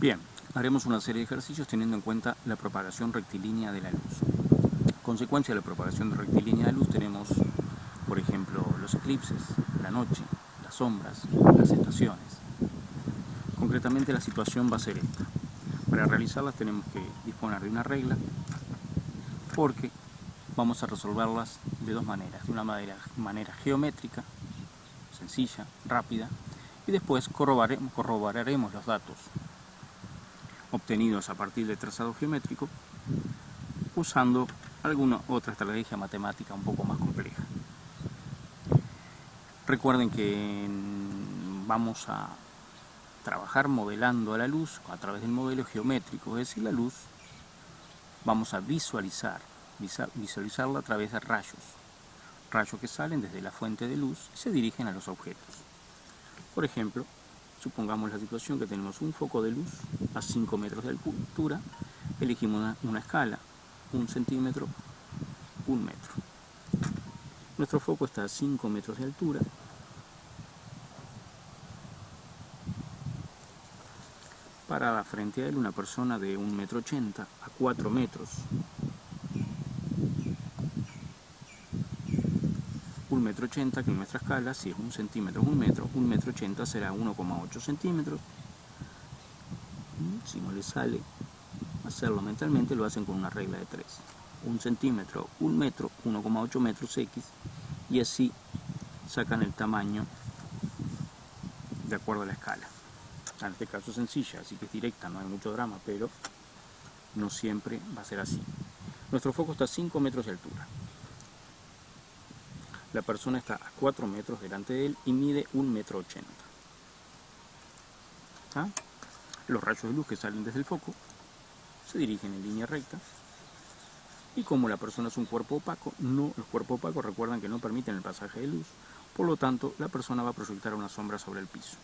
Bien, haremos una serie de ejercicios teniendo en cuenta la propagación rectilínea de la luz. Consecuencia de la propagación rectilínea de la luz tenemos, por ejemplo, los eclipses, la noche, las sombras, las estaciones. Concretamente la situación va a ser esta. Para realizarlas tenemos que disponer de una regla porque vamos a resolverlas de dos maneras. De una manera geométrica, sencilla, rápida, y después corroboraremos los datos obtenidos a partir del trazado geométrico usando alguna otra estrategia matemática un poco más compleja. Recuerden que vamos a trabajar modelando a la luz a través del modelo geométrico, es decir, la luz vamos a visualizarla a través de rayos que salen desde la fuente de luz y se dirigen a los objetos. Por ejemplo, supongamos la situación que tenemos un foco de luz a 5 metros de altura, elegimos una escala, 1 centímetro, 1 metro. Nuestro foco está a 5 metros de altura. Parada frente a él una persona de 1,80 metros a 4 metros. 1,80 metros que en nuestra escala, si es 1 centímetro, 1 metro, 1,80 metros será 1,8 centímetros. Si no les sale hacerlo mentalmente, lo hacen con una regla de 3. 1 centímetro, 1 metro, 1,8 metros X, y así sacan el tamaño de acuerdo a la escala. En este caso es sencilla, así que es directa, no hay mucho drama, pero no siempre va a ser así. Nuestro foco está a 5 metros de altura. La persona está a 4 metros delante de él y mide 1,80 metros. Los rayos de luz que salen desde el foco se dirigen en línea recta, y como la persona es un cuerpo opaco, los cuerpos opacos recuerdan que no permiten el pasaje de luz, por lo tanto la persona va a proyectar una sombra sobre el piso.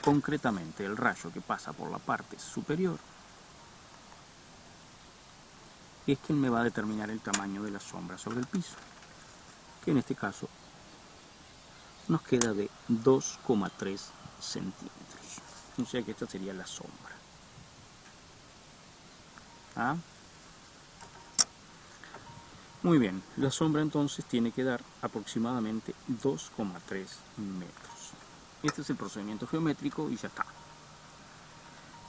Concretamente, el rayo que pasa por la parte superior es quien me va a determinar el tamaño de la sombra sobre el piso, que en este caso nos queda de 2,3 centímetros. O sea que esta sería la sombra. Muy bien, la sombra entonces tiene que dar aproximadamente 2,3 metros. Este es el procedimiento geométrico y ya está.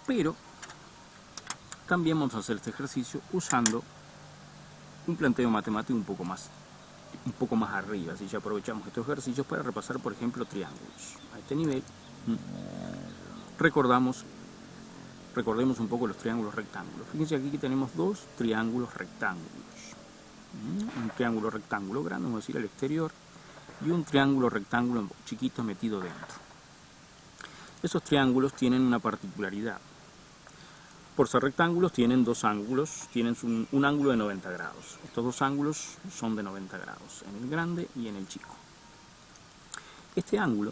Pero también vamos a hacer este ejercicio usando un planteo matemático un poco más arriba. Así ya aprovechamos estos ejercicios para repasar, por ejemplo, triángulos. A este nivel, recordemos un poco los triángulos rectángulos. Fíjense aquí que tenemos dos triángulos rectángulos. Un triángulo rectángulo grande, vamos a decir al exterior, y un triángulo rectángulo chiquito metido dentro. Esos triángulos tienen una particularidad. Por ser rectángulos tienen dos ángulos, tienen un ángulo de 90 grados. Estos dos ángulos son de 90 grados, en el grande y en el chico. Este ángulo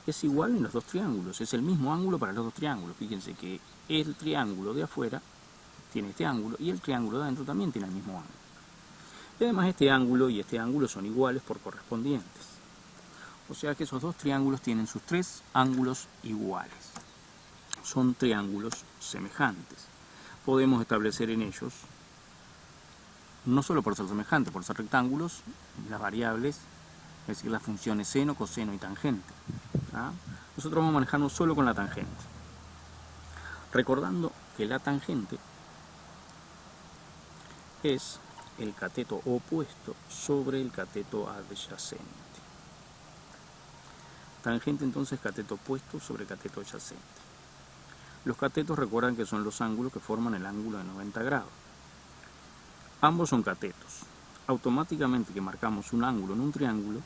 es igual en los dos triángulos, es el mismo ángulo para los dos triángulos. Fíjense que el triángulo de afuera tiene este ángulo y el triángulo de adentro también tiene el mismo ángulo. Y además este ángulo y este ángulo son iguales por correspondientes. O sea que esos dos triángulos tienen sus tres ángulos iguales. Son triángulos semejantes. Podemos establecer en ellos, no solo por ser semejantes, por ser rectángulos, las variables, es decir, las funciones seno, coseno y tangente. Nosotros vamos a manejarnos solo con la tangente. Recordando que la tangente es el cateto opuesto sobre el cateto adyacente. Tangente entonces cateto opuesto sobre cateto adyacente. Los catetos recuerdan que son los ángulos que forman el ángulo de 90 grados. Ambos son catetos. Automáticamente que marcamos un ángulo en un triángulo,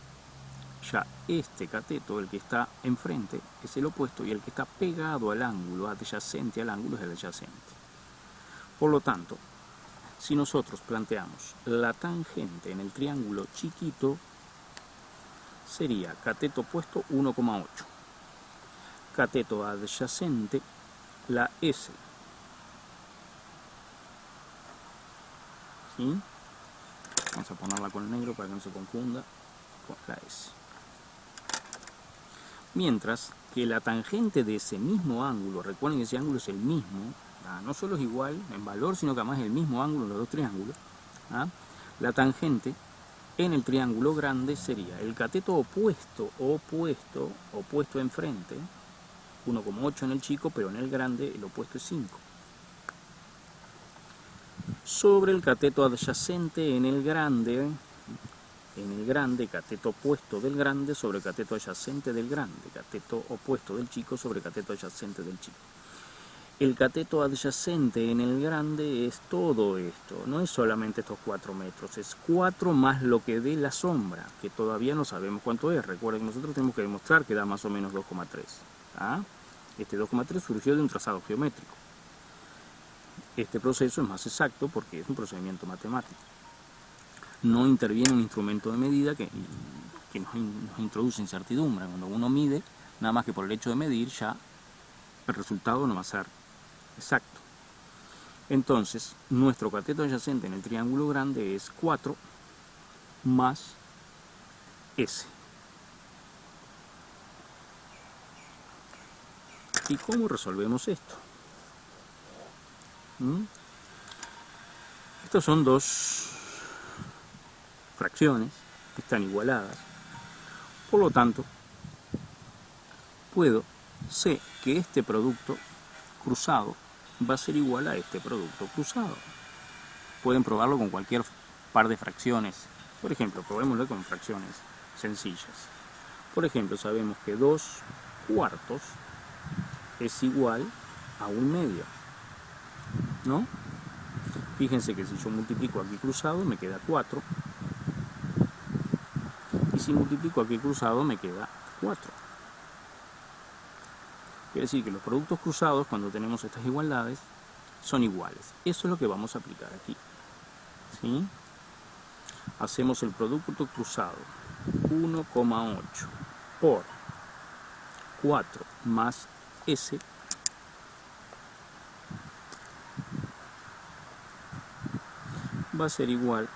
ya este cateto, el que está enfrente, es el opuesto, y el que está pegado al ángulo, adyacente al ángulo, es el adyacente. Por lo tanto, si nosotros planteamos la tangente en el triángulo chiquito, sería cateto opuesto 1,8. Cateto adyacente, la S. ¿Sí? Vamos a ponerla con negro para que no se confunda con la S. Mientras que la tangente de ese mismo ángulo, recuerden que ese ángulo es el mismo, no solo es igual en valor, sino que además es el mismo ángulo en los dos triángulos, la tangente en el triángulo grande sería el cateto opuesto enfrente, 1,8 en el chico, pero en el grande el opuesto es 5. Sobre el cateto adyacente en el grande, cateto opuesto del grande sobre cateto adyacente del grande, cateto opuesto del chico sobre cateto adyacente del chico. El cateto adyacente en el grande es todo esto, no es solamente estos 4 metros, es 4 más lo que dé la sombra, que todavía no sabemos cuánto es. Recuerden que nosotros tenemos que demostrar que da más o menos 2,3. Este 2,3 surgió de un trazado geométrico. Este proceso es más exacto porque es un procedimiento matemático. No interviene un instrumento de medida que nos introduce incertidumbre. Cuando uno mide, nada más que por el hecho de medir, ya el resultado no va a ser exacto. Entonces, nuestro cateto adyacente en el triángulo grande es 4 más S. ¿Y cómo resolvemos esto? Estas son dos fracciones que están igualadas. Por lo tanto, sé que este producto cruzado va a ser igual a este producto cruzado. Pueden probarlo con cualquier par de fracciones. Por ejemplo, probémoslo con fracciones sencillas. Por ejemplo, sabemos que 2/4 es igual a 1/2, ¿no? Fíjense que si yo multiplico aquí cruzado me queda 4. Y si multiplico aquí cruzado me queda 4. Quiere decir que los productos cruzados, cuando tenemos estas igualdades, son iguales. Eso es lo que vamos a aplicar aquí. ¿Sí? Hacemos el producto cruzado 1,8 por 4 más S va a ser igual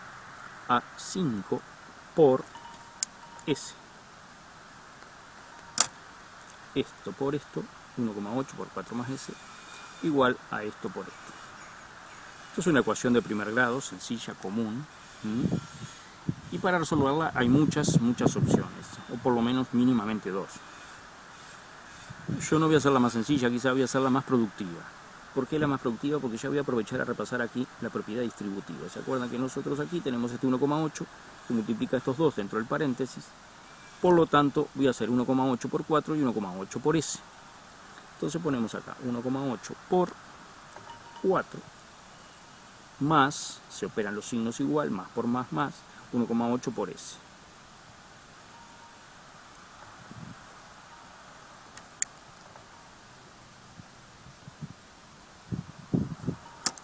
a 5 por S. Esto por esto, 1,8 por 4 más S, igual a esto por esto. Esto es una ecuación de primer grado, sencilla, común. Y para resolverla hay muchas opciones, o por lo menos mínimamente 2. Yo no voy a hacer la más sencilla, quizá voy a hacer la más productiva. ¿Por qué la más productiva? Porque ya voy a aprovechar a repasar aquí la propiedad distributiva. ¿Se acuerdan que nosotros aquí tenemos este 1,8 que multiplica estos dos dentro del paréntesis? Por lo tanto, voy a hacer 1,8 por 4 y 1,8 por S. Entonces ponemos acá 1,8 por 4 más, se operan los signos igual, más por más, 1,8 por S.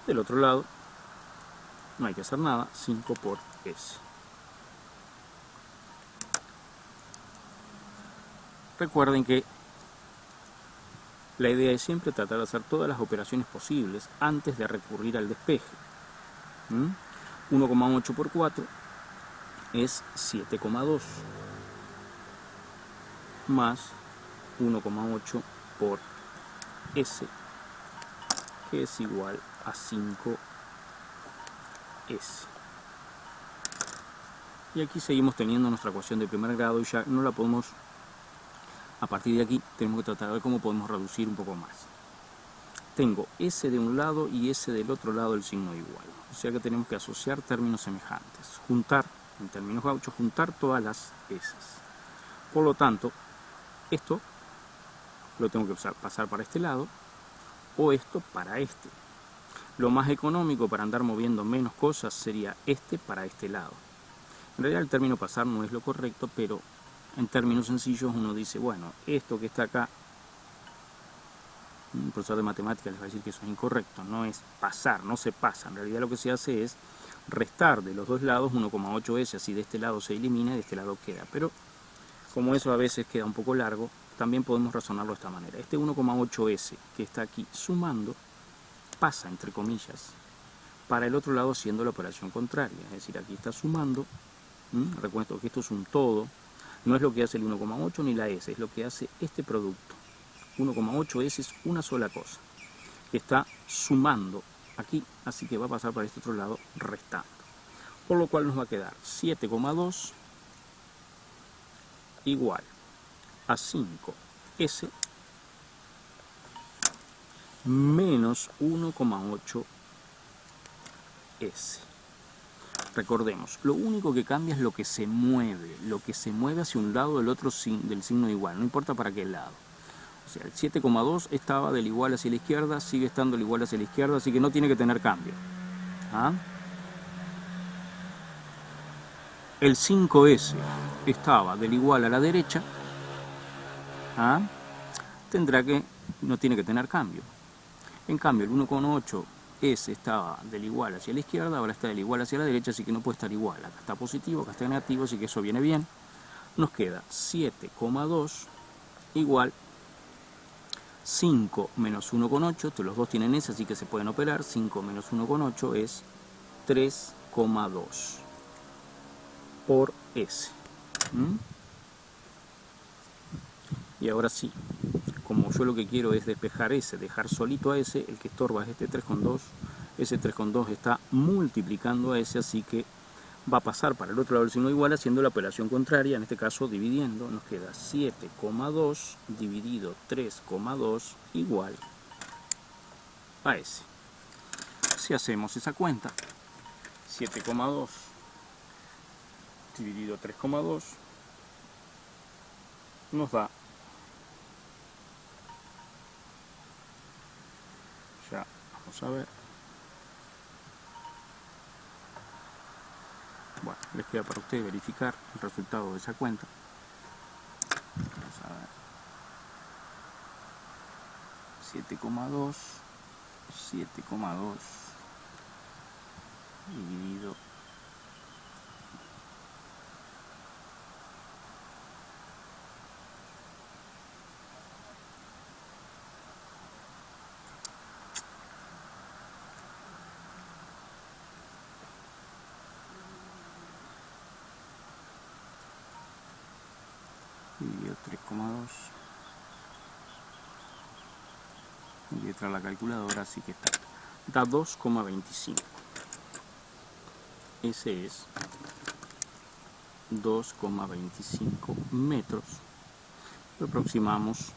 Del otro lado, no hay que hacer nada, 5 por S. Recuerden que la idea es siempre tratar de hacer todas las operaciones posibles antes de recurrir al despeje. 1,8 por 4 es 7,2 más 1,8 por S, que es igual a 5S. Y aquí seguimos teniendo nuestra ecuación de primer grado y ya no la podemos, a partir de aquí tenemos que tratar de ver cómo podemos reducir un poco más. Tengo S de un lado y S del otro lado el signo igual. O sea que tenemos que asociar términos semejantes. Juntar, en términos gauchos, juntar todas las S. Por lo tanto, esto lo tengo que pasar para este lado o esto para este. Lo más económico para andar moviendo menos cosas sería este para este lado. En realidad el término pasar no es lo correcto, pero en términos sencillos uno dice, bueno, esto que está acá, un profesor de matemáticas les va a decir que eso es incorrecto, no es pasar, no se pasa. En realidad lo que se hace es restar de los dos lados 1,8S, así de este lado se elimina y de este lado queda. Pero como eso a veces queda un poco largo, también podemos razonarlo de esta manera. Este 1,8S que está aquí sumando, pasa entre comillas, para el otro lado haciendo la operación contraria. Es decir, aquí está sumando, recuerdo que esto es un todo, No es lo que hace el 1,8 ni la S, es lo que hace este producto. 1,8 S es una sola cosa, que está sumando aquí, así que va a pasar para este otro lado restando. Por lo cual nos va a quedar 7,2 igual a 5S menos 1,8S. Recordemos, lo único que cambia es lo que se mueve hacia un lado del otro del signo igual, no importa para qué lado. O sea, el 7,2 estaba del igual hacia la izquierda, sigue estando del igual hacia la izquierda, así que no tiene que tener cambio. ¿Ah? El 5S estaba del igual a la derecha, ¿ah? No tiene que tener cambio. En cambio, el 1,8S estaba del igual hacia la izquierda, ahora está del igual hacia la derecha, así que no puede estar igual. Acá está positivo, acá está negativo, así que eso viene bien. Nos queda 7,2 igual 5 menos 1,8, los dos tienen S, así que se pueden operar. 5 menos 1,8 es 3,2 por S. Y ahora sí, como yo lo que quiero es despejar S, dejar solito a S, el que estorba es este 3,2. Ese 3,2 está multiplicando a S, así que va a pasar para el otro lado del signo igual haciendo la operación contraria, en este caso dividiendo. Nos queda 7,2 dividido 3,2 igual a S. Si hacemos esa cuenta, 7,2 dividido 3,2 nos da, ya vamos a ver, bueno, les queda para ustedes verificar el resultado de esa cuenta. Vamos a ver, 7,2 dividido 3,2. Voy a entrar a la calculadora, así que da 2,25. Ese es 2,25 metros. Lo aproximamos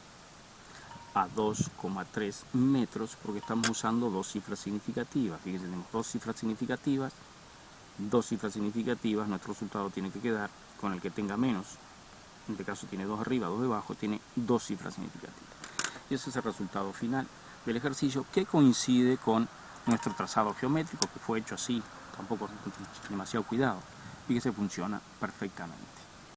a 2,3 metros porque estamos usando dos cifras significativas. Fíjense, tenemos dos cifras significativas. Nuestro resultado tiene que quedar con el que tenga menos. En este caso tiene 2 arriba, 2 debajo, tiene dos cifras significativas. Y ese es el resultado final del ejercicio, que coincide con nuestro trazado geométrico, que fue hecho así, tampoco demasiado cuidado, y que se funciona perfectamente.